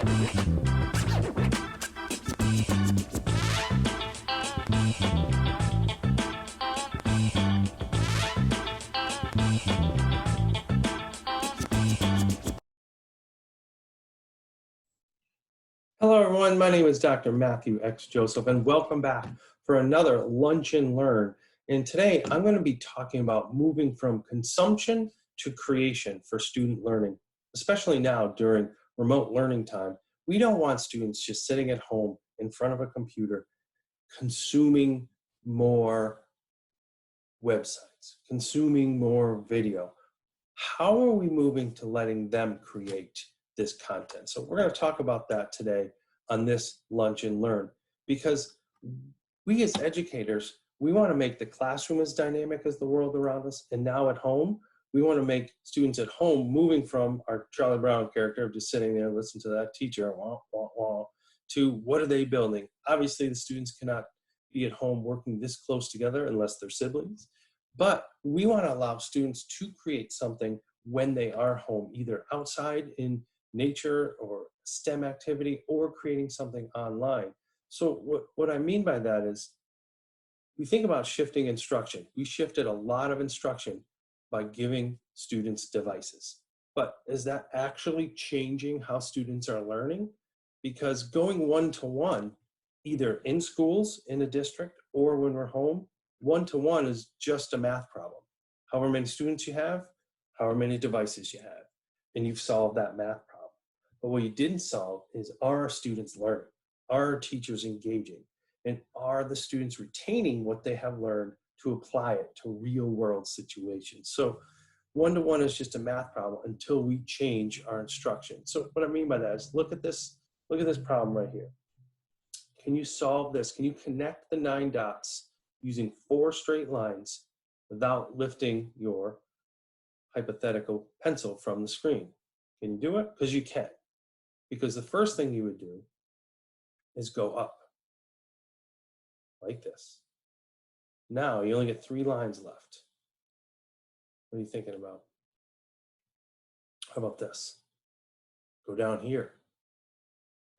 Hello, everyone. My name is Dr. Matthew X. Joseph, and welcome back for another Lunch and Learn. And today I'm going to be talking about moving from consumption to creation for student learning, especially now during remote learning time. We don't want students just sitting at home in front of a computer consuming more websites, consuming more video. How are we moving to letting them create this content? So we're going to talk about that today on this Lunch and Learn, because we as educators, we want to make the classroom as dynamic as the world around us, and now at home, we want to make students at home moving from our Charlie Brown character of just sitting there, listen to that teacher, wah, wah, wah, to what are they building? Obviously, the students cannot be at home working this close together unless they're siblings, but we want to allow students to create something when they are home, either outside in nature or STEM activity, or creating something online. So what I mean by that is, we think about shifting instruction. We shifted a lot of instruction by giving students devices. But is that actually changing how students are learning? Because going one-to-one, either in schools, in a district, or when we're home, one-to-one is just a math problem. However many students you have, however many devices you have, and you've solved that math problem. But what you didn't solve is, are students learning? Are teachers engaging? And are the students retaining what they have learned to apply it to real world situations? So one-to-one is just a math problem until we change our instruction. So what I mean by that is, look at this problem right here. Can you solve this? Can you connect the 9 dots using 4 straight lines without lifting your hypothetical pencil from the screen? Can you do it? Because you can. Because the first thing you would do is go up like this. Now you only get 3 lines left. What are you thinking about? How about this? Go down here.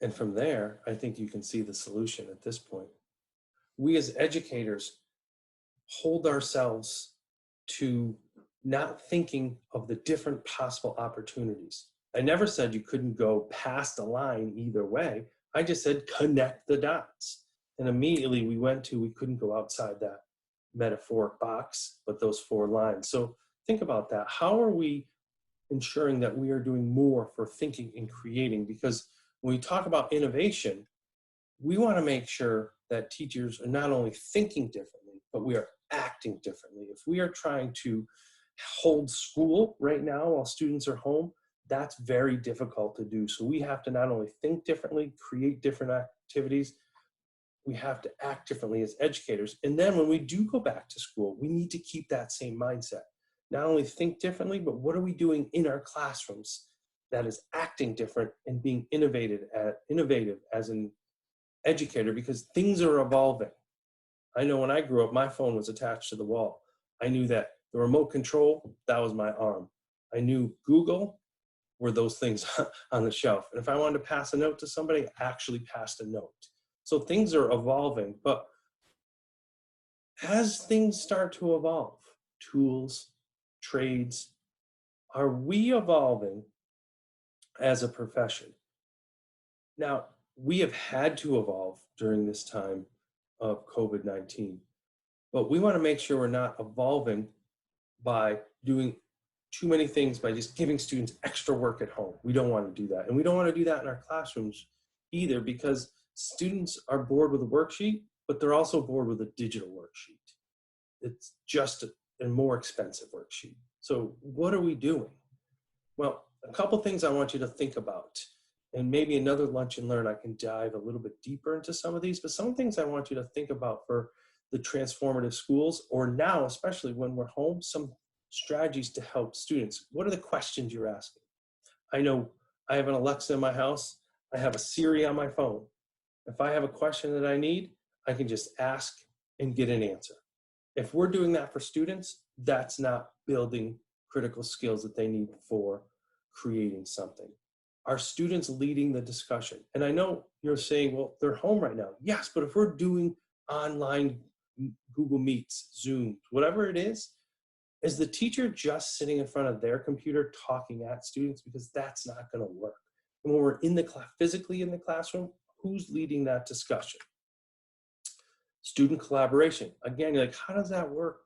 And from there, I think you can see the solution at this point. We as educators hold ourselves to not thinking of the different possible opportunities. I never said you couldn't go past a line either way. I just said connect the dots. And immediately we couldn't go outside that metaphoric box, but those 4 lines. So think about that. How are we ensuring that we are doing more for thinking and creating? Because when we talk about innovation, we want to make sure that teachers are not only thinking differently, but we are acting differently. If we are trying to hold school right now while students are home, that's very difficult to do. So we have to not only think differently, create different activities, we have to act differently as educators. And then when we do go back to school, we need to keep that same mindset. Not only think differently, but what are we doing in our classrooms that is acting different and being innovative as an educator, because things are evolving. I know when I grew up, my phone was attached to the wall. I knew that the remote control, that was my arm. I knew Google were those things on the shelf. And if I wanted to pass a note to somebody, I actually passed a note. So things are evolving, but as things start to evolve, tools, trades, are we evolving as a profession? Now, we have had to evolve during this time of COVID-19, but we want to make sure we're not evolving by doing too many things, by just giving students extra work at home. We don't want to do that. And we don't want to do that in our classrooms either, because students are bored with a worksheet, but they're also bored with a digital worksheet. It's just a more expensive worksheet. So what are we doing? Well, a couple things I want you to think about, and maybe another Lunch and Learn I can dive a little bit deeper into some of these, but some things I want you to think about for the transformative schools, or now, especially when we're home, some strategies to help students. What are the questions you're asking? I know I have an Alexa in my house. I have a Siri on my phone. If I have a question that I need, I can just ask and get an answer. If we're doing that for students, that's not building critical skills that they need for creating something. Are students leading the discussion? And I know you're saying, well, they're home right now. Yes, but if we're doing online Google Meets, Zoom, whatever it is the teacher just sitting in front of their computer talking at students? Because that's not going to work. And when we're in the class, physically in the classroom, who's leading that discussion? Student collaboration. Again, you're like, how does that work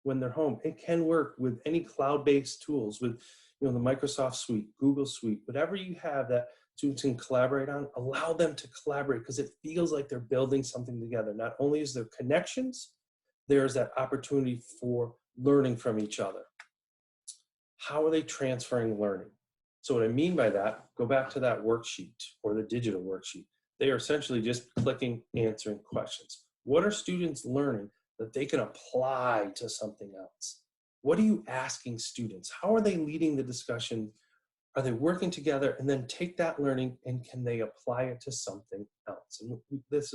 when they're home? It can work with any cloud-based tools, with the Microsoft Suite, Google Suite, whatever you have that students can collaborate on. Allow them to collaborate, because it feels like they're building something together. Not only is there connections, there's that opportunity for learning from each other. How are they transferring learning? So what I mean by that, go back to that worksheet or the digital worksheet. They are essentially just clicking, answering questions. What are students learning that they can apply to something else? What are you asking students? How are they leading the discussion? Are they working together? And then take that learning and can they apply it to something else? And this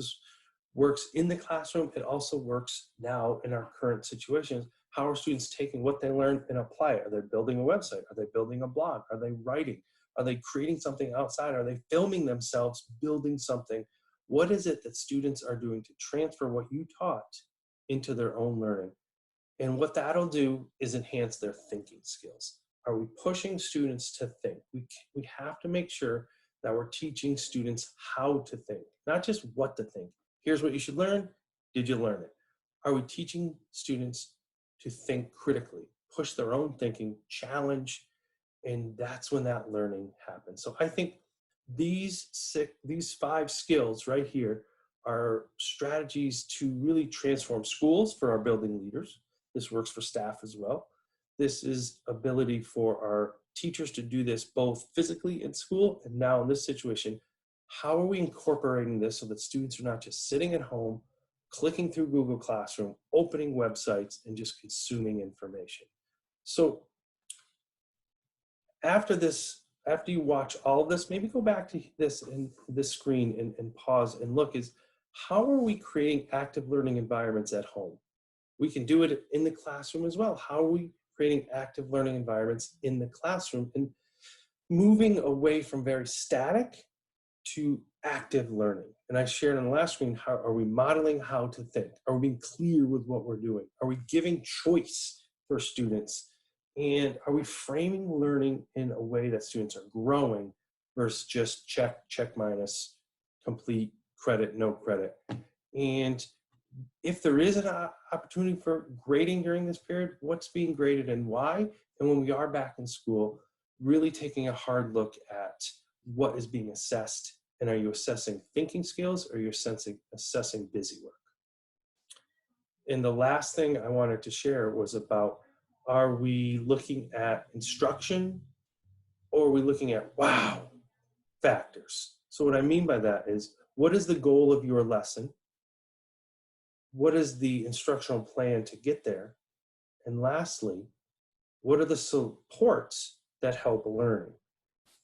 works in the classroom. It also works now in our current situations. How are students taking what they learned and apply it? Are they building a website? Are they building a blog? Are they writing? Are they creating something outside? Are they filming themselves building something? What is it that students are doing to transfer what you taught into their own learning? And what that'll do is enhance their thinking skills. Are we pushing students to think? We have to make sure that we're teaching students how to think, not just what to think. Here's what you should learn. Did you learn it? Are we teaching students to think critically, push their own thinking, challenge, and that's when that learning happens. So I think these 5 skills right here are strategies to really transform schools for our building leaders. This works for staff as well. This is ability for our teachers to do this both physically in school and now in this situation. How are we incorporating this so that students are not just sitting at home, clicking through Google Classroom, opening websites, and just consuming information? So after you watch all of this, maybe go back to this screen and pause and look, is how are we creating active learning environments at home? We can do it in the classroom as well. How are we creating active learning environments in the classroom and moving away from very static to active learning? And I shared on the last screen, how are we modeling how to think? Are we being clear with what we're doing? Are we giving choice for students? And are we framing learning in a way that students are growing versus just check, minus, complete, credit, no credit? And if there is an opportunity for grading during this period, what's being graded and why? And when we are back in school, really taking a hard look at what is being assessed. And are you assessing thinking skills, or are you assessing busy work? And the last thing I wanted to share was about, are we looking at instruction, or are we looking at wow factors? So what I mean by that is, what is the goal of your lesson? What is the instructional plan to get there? And lastly, what are the supports that help learning?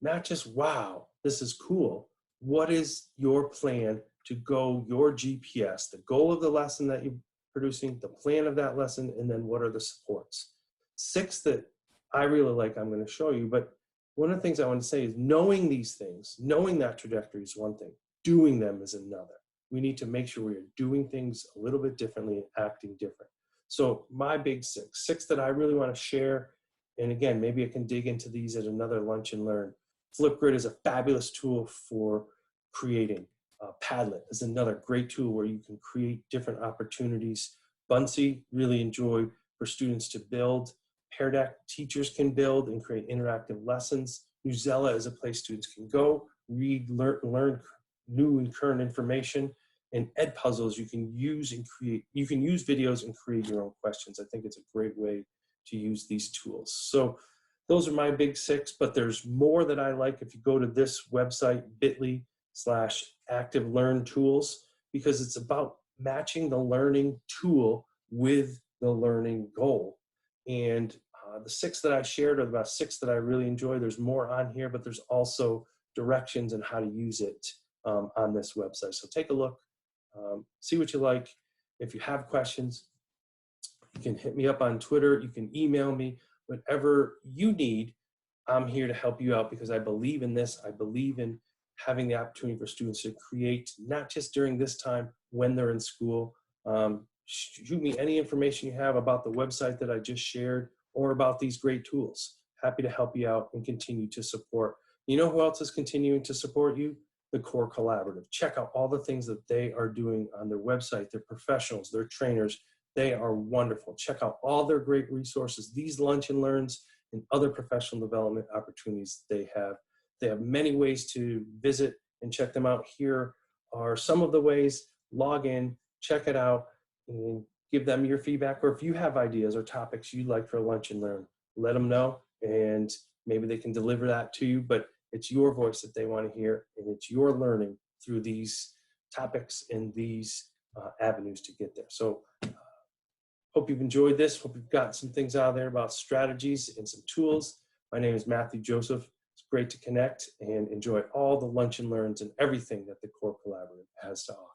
Not just, wow, this is cool. What is your plan to go, your GPS, the goal of the lesson that you're producing, the plan of that lesson, and then what are the supports? 6 that I really like, I'm going to show you, but one of the things I want to say is, knowing these things, knowing that trajectory is one thing, doing them is another. We need to make sure we are doing things a little bit differently and acting different. So my big 6 that I really want to share, and again, maybe I can dig into these at another Lunch and Learn. Flipgrid is a fabulous tool for creating. Padlet is another great tool where you can create different opportunities. Buncee, really enjoy for students to build. Pear Deck, teachers can build and create interactive lessons. Newsela is a place students can go, read, learn new and current information. And Edpuzzles, you can use videos and create your own questions. I think it's a great way to use these tools. So those are my big 6, but there's more that I like. If you go to this website, bit.ly/active-learn-tools, because it's about matching the learning tool with the learning goal. And the 6 that I shared are about 6 that I really enjoy. There's more on here, but there's also directions on how to use it on this website. So take a look, see what you like. If you have questions, you can hit me up on Twitter. You can email me, whatever you need. I'm here to help you out because I believe in this. I believe in having the opportunity for students to create, not just during this time when they're in school. Shoot me any information you have about the website that I just shared or about these great tools. Happy to help you out and continue to support. You know who else is continuing to support you? The Core Collaborative. Check out all the things that they are doing on their website. They're professionals, they're trainers. They are wonderful. Check out all their great resources, these lunch and learns and other professional development opportunities they have. They have many ways to visit and check them out. Here are some of the ways. Log in, check it out, and give them your feedback. Or if you have ideas or topics you'd like for lunch and learn, let them know, and maybe they can deliver that to you. But it's your voice that they want to hear, and it's your learning through these topics and these avenues to get there. So hope you've enjoyed this. Hope you've gotten some things out of there about strategies and some tools. My name is Matthew Joseph. It's great to connect and enjoy all the lunch and learns and everything that the Core Collaborative has to offer.